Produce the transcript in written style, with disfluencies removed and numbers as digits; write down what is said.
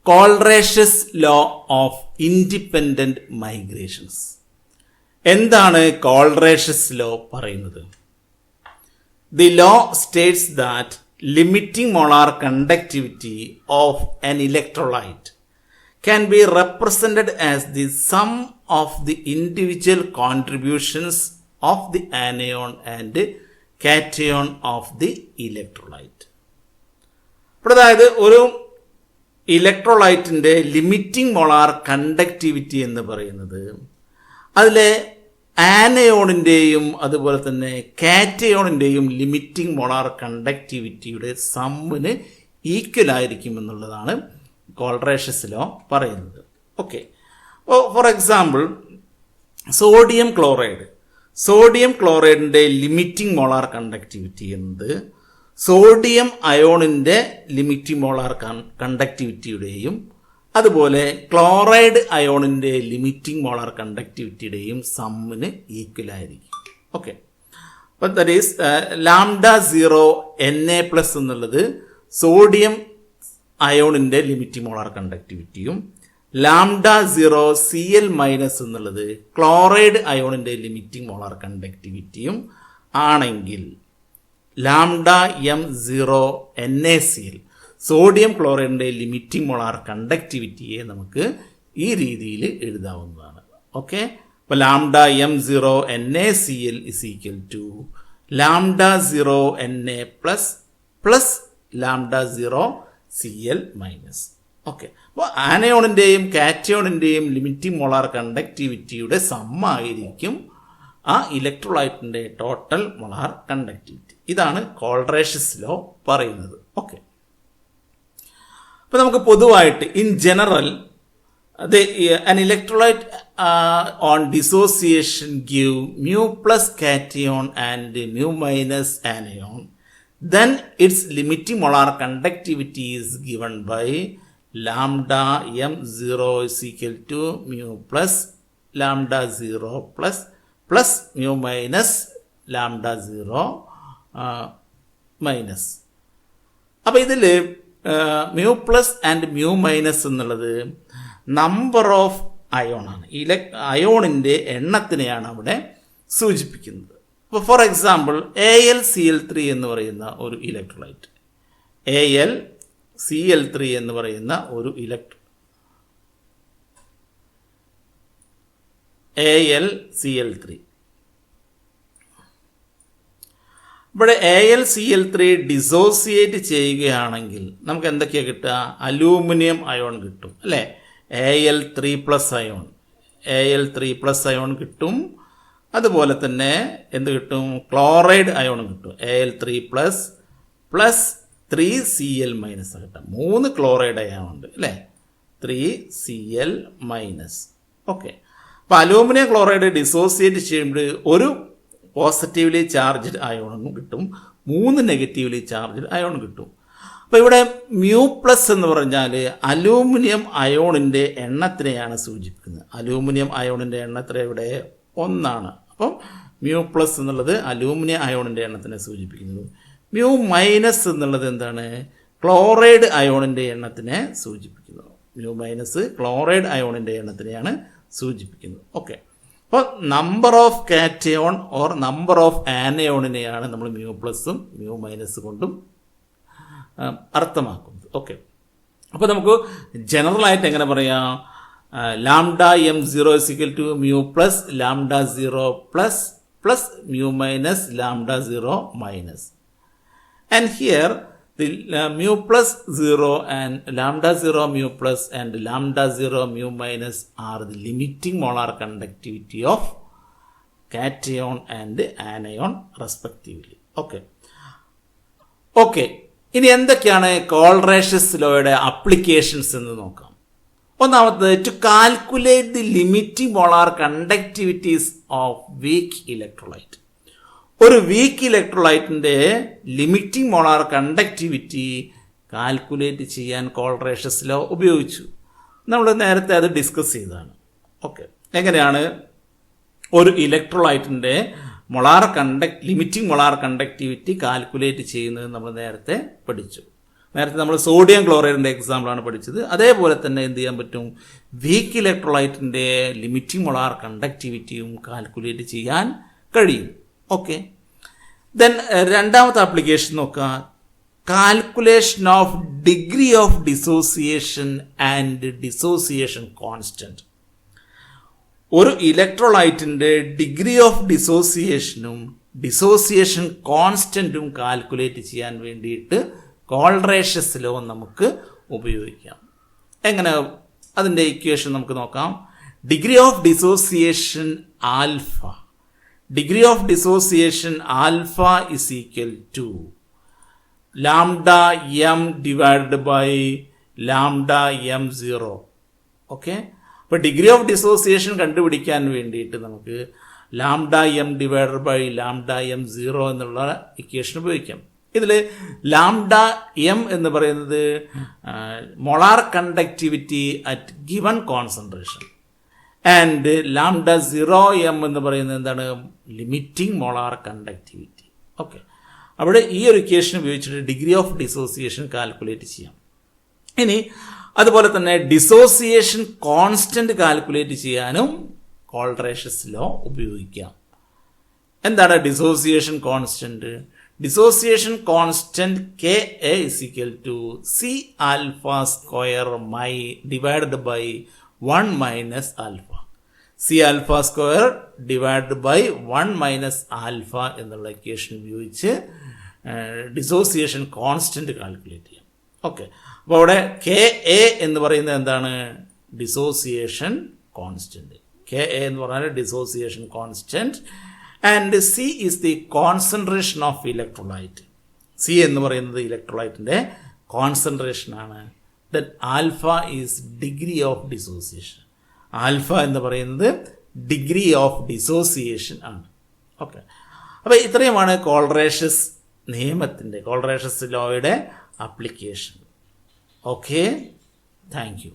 കോൾറേഷ്യസ് law of independent migrations. എന്താണ് കോൾറേഷ്യസ് law പറയുന്നത്? The law States that limiting molar conductivity of an electrolyte can be represented as the sum of the individual contributions of the anion and cation of the electrolyte. അതായത് ഒരു ഇലക്ട്രോലൈറ്റിന്റെ limiting molar conductivity എന്ന് പറയുന്നത് അതിലെ ആനയോണിൻ്റെയും അതുപോലെ തന്നെ കാറ്റയോണിൻ്റെയും limiting molar കണ്ടക്ടിവിറ്റിയുടെ സമ്മിന് ഈക്വൽ ആയിരിക്കും എന്നുള്ളതാണ് കോൾറേഷ്യസ് ലോ പറയുന്നത്. ഓക്കെ, ഫോർ എക്സാമ്പിൾ സോഡിയം ക്ലോറൈഡിൻ്റെ ലിമിറ്റിംഗ് മോളാർ കണ്ടക്ടിവിറ്റി എന്നത് സോഡിയം അയോണിൻ്റെ ലിമിറ്റിംഗ് മോളാർ കണ്ടക്ടിവിറ്റിയുടെയും അതുപോലെ ക്ലോറൈഡ് അയോണിൻ്റെ ലിമിറ്റിംഗ് മോളാർ കണ്ടക്ടിവിറ്റിയുടെയും സമ്മിന് ഈക്വൽ ആയിരിക്കും. ഓക്കെ, അപ്പം ദാറ്റ് ഈസ് λ0 Na+ എന്നുള്ളത് സോഡിയം അയോണിൻ്റെ ലിമിറ്റിംഗ് മോളാർ കണ്ടക്ടിവിറ്റിയും λ0 Cl- എന്നുള്ളത് ക്ലോറൈഡ് അയോണിൻ്റെ ലിമിറ്റിംഗ് മോളാർ കണ്ടക്ടിവിറ്റിയും ആണെങ്കിൽ λm0 NaCl സോഡിയം ക്ലോറൈഡിൻ്റെ ലിമിറ്റിംഗ് മോളാർ കണ്ടക്ടിവിറ്റിയെ നമുക്ക് ഈ രീതിയിൽ എഴുതാവുന്നതാണ്. ഓക്കെ, അപ്പോൾ λm0 NaCl λ0 Na+ λ0 Cl-. Okay, അപ്പോൾ ആനയോണിൻ്റെയും കാറ്റയോണിൻ്റെയും ലിമിറ്റിംഗ് മോളാർ കണ്ടക്ടിവിറ്റിയുടെ സമ്മായിരിക്കും ആ ഇലക്ട്രോലൈറ്റിൻ്റെ ടോട്ടൽ മോളാർ കണ്ടക്ടിവിറ്റി. ഇതാണ് കോൾറേഷ്യസ് ലോ പറയുന്നത്. ഓക്കെ, അപ്പോൾ നമുക്ക് പൊതുവായിട്ട് in general an electrolyte on dissociation give μ+ cation and μ- anion, then its limiting molar conductivity is given by λm0 μ+ λ0 plus μ- λ0 minus. അപ്പോൾ ഇതിൽ μ+ and μ- എന്നുള്ളത് നമ്പർ ഓഫ് അയോണാണ്, അയോണിൻ്റെ എണ്ണത്തിനെയാണ് അവിടെ സൂചിപ്പിക്കുന്നത്. അപ്പോൾ ഫോർ എക്സാമ്പിൾ AlCl3 എന്ന് പറയുന്ന ഒരു ഇലക്ട്രോലൈറ്റ്, AlCl3 എന്ന് പറയുന്ന ഒരു AlCl3 ഇവിടെ AlCl3 ഡിസോസിയേറ്റ് ചെയ്യുകയാണെങ്കിൽ നമുക്ക് എന്തൊക്കെയാണ് കിട്ടുക? അലൂമിനിയം അയോൺ കിട്ടും അല്ലേ, Al3+ അയോൺ കിട്ടും. അതുപോലെ തന്നെ എന്ത് കിട്ടും? ക്ലോറൈഡ് അയോൺ കിട്ടും, Al3+ പ്ലസ് 3Cl- കിട്ടും. 3 ക്ലോറൈഡ് അയോൺ ഉണ്ട് അല്ലേ, 3Cl-. ഓക്കെ, അപ്പോൾ അലൂമിനിയം ക്ലോറൈഡ് ഡിസോസിയേറ്റ് ചെയ്യുമ്പോൾ ഒരു പോസിറ്റീവ്ലി ചാർജ്ഡ് അയോണും കിട്ടും, 3 നെഗറ്റീവ്ലി ചാർജ്ഡ് അയോൺ കിട്ടും. അപ്പോൾ ഇവിടെ μ+ എന്ന് പറഞ്ഞാൽ അലൂമിനിയം അയോണിൻ്റെ എണ്ണത്തിനെയാണ് സൂചിപ്പിക്കുന്നത്. അലൂമിനിയം അയോണിൻ്റെ എണ്ണത്തിന് ഇവിടെ 1 അപ്പം μ+ എന്നുള്ളത് അലൂമിനിയം അയോണിൻ്റെ എണ്ണത്തിനെ സൂചിപ്പിക്കുന്നത്. μ- എന്നുള്ളത് എന്താണ്? ക്ലോറൈഡ് അയോണിൻ്റെ എണ്ണത്തിനെ സൂചിപ്പിക്കുന്നു. μ- ക്ലോറൈഡ് അയോണിൻ്റെ എണ്ണത്തിനെയാണ് സൂചിപ്പിക്കുന്നത്. ഓക്കെ, അപ്പോൾ number of cation or number of ആനയോണിനെയാണ് നമ്മൾ μ+ഉം μ- കൊണ്ടും അർത്ഥമാക്കുന്നത്. ഓക്കെ, അപ്പോൾ നമുക്ക് ജനറൽ ആയിട്ട് എങ്ങനെ പറയാം? λm0 μ+ λ0 plus μ- λ0 and here the μ+0 and λ0 μ+ and λ0 μ- are the limiting molar conductivity of cation and anion respectively. Okay, ഇനി എന്തൊക്കെയാണ് കോൾറേഷ്യസ് ലോയുടെ അപ്ലിക്കേഷൻസ് എന്ന് നോക്കാം. ഒന്നാമത്തത് to calculate the limiting molar conductivities of weak electrolyte. ഒരു വീക്ക് ഇലക്ട്രോലൈറ്റിൻ്റെ ലിമിറ്റിംഗ് മോളാർ കണ്ടക്ടിവിറ്റി കാൽക്കുലേറ്റ് ചെയ്യാൻ Kohlrausch law ഉപയോഗിച്ചു. നമ്മൾ നേരത്തെ അത് ഡിസ്കസ് ചെയ്തതാണ്. ഓക്കെ, എങ്ങനെയാണ് ഒരു ഇലക്ട്രോലൈറ്റിൻ്റെ ലിമിറ്റിംഗ് മൊളാർ കണ്ടക്ടിവിറ്റി കാൽക്കുലേറ്റ് ചെയ്യുന്നത് നമ്മൾ നേരത്തെ പഠിച്ചു. നേരത്തെ നമ്മൾ സോഡിയം ക്ലോറൈഡിൻ്റെ എക്സാമ്പിളാണ് പഠിച്ചത്. അതേപോലെ തന്നെ എന്ത് ചെയ്യാൻ പറ്റും, വീക്ക് ഇലക്ട്രോലൈറ്റിൻ്റെ ലിമിറ്റിംഗ് മൊളാർ കണ്ടക്ടിവിറ്റിയും കാൽക്കുലേറ്റ് ചെയ്യാൻ കഴിയും. ഓക്കെ, ദെൻ രണ്ടാമത്തെ ആപ്ലിക്കേഷൻ നോക്കുക, calculation of degree of dissociation and dissociation constant. ഒരു ഇലക്ട്രോലൈറ്റിൻ്റെ ഡിഗ്രി ഓഫ് ഡിസോസിയേഷനും ഡിസോസിയേഷൻ കോൺസ്റ്റന്റും കാൽക്കുലേറ്റ് ചെയ്യാൻ വേണ്ടിയിട്ട് കോൾറേഷ്യസ് ലോ നമുക്ക് ഉപയോഗിക്കാം. എങ്ങനെ, അതിൻ്റെ ഇക്വേഷൻ നമുക്ക് നോക്കാം. Degree of dissociation alpha, degree of dissociation alpha is equal to lambda M divided by lambda M 0. Okay, അപ്പോൾ ഡിഗ്രി ഓഫ് ഡിസോസിയേഷൻ കണ്ടുപിടിക്കാൻ വേണ്ടിയിട്ട് നമുക്ക് lambda M divided by lambda M 0 എന്നുള്ള ഇക്വേഷൻ ഉപയോഗിക്കാം. ഇതിൽ ലാംഡ എം എന്ന് പറയുന്നത് molar conductivity at given concentration and lambda 0 M എന്ന് പറയുന്നത് എന്താണ്, ലിമിറ്റിംഗ് മൊളാർ കണ്ടക്ടിവിറ്റി. ഓക്കെ, അവിടെ ഈ ഒരു ഇക്വേഷൻ ഉപയോഗിച്ചിട്ട് ഡിഗ്രി ഓഫ് ഡിസോസിയേഷൻ കാൽക്കുലേറ്റ് ചെയ്യാം. ഇനി അതുപോലെ തന്നെ ഡിസോസിയേഷൻ കോൺസ്റ്റന്റ് കാൽക്കുലേറ്റ് ചെയ്യാനും കോൾറേഷ്യസ് ലോ ഉപയോഗിക്കാം. എന്താണ് dissociation constant? Dissociation constant K A is equal to C alpha square divided by 1 minus alpha. C alpha square divided by 1 minus alpha എന്നുള്ള equation ഉപയോഗിച്ച് dissociation constant calculate ചെയ്യാം. Okay, അപ്പോൾ അവിടെ K A എന്ന് പറയുന്നത് എന്താണ്, ഡിസോസിയേഷൻ കോൺസ്റ്റന്റ്. കെ എ എന്ന് പറഞ്ഞാൽ dissociation constant and C is the concentration of electrolyte. C എന്ന് പറയുന്നത് ഇലക്ട്രോലൈറ്റിൻ്റെ കോൺസെൻട്രേഷൻ ആണ്. Then alpha is degree of dissociation. Alpha എന്ന് പറയുന്നത് ഡിഗ്രി ഓഫ് ഡിസോസിയേഷൻ ആണ്. ഓക്കെ, അപ്പോൾ ഇത്രയുമാണ് കോൾറേഷ്യസ് നിയമത്തിൻ്റെ, കോൾറേഷ്യസ് ലോയുടെ ആപ്ലിക്കേഷൻ. Okay, thank you.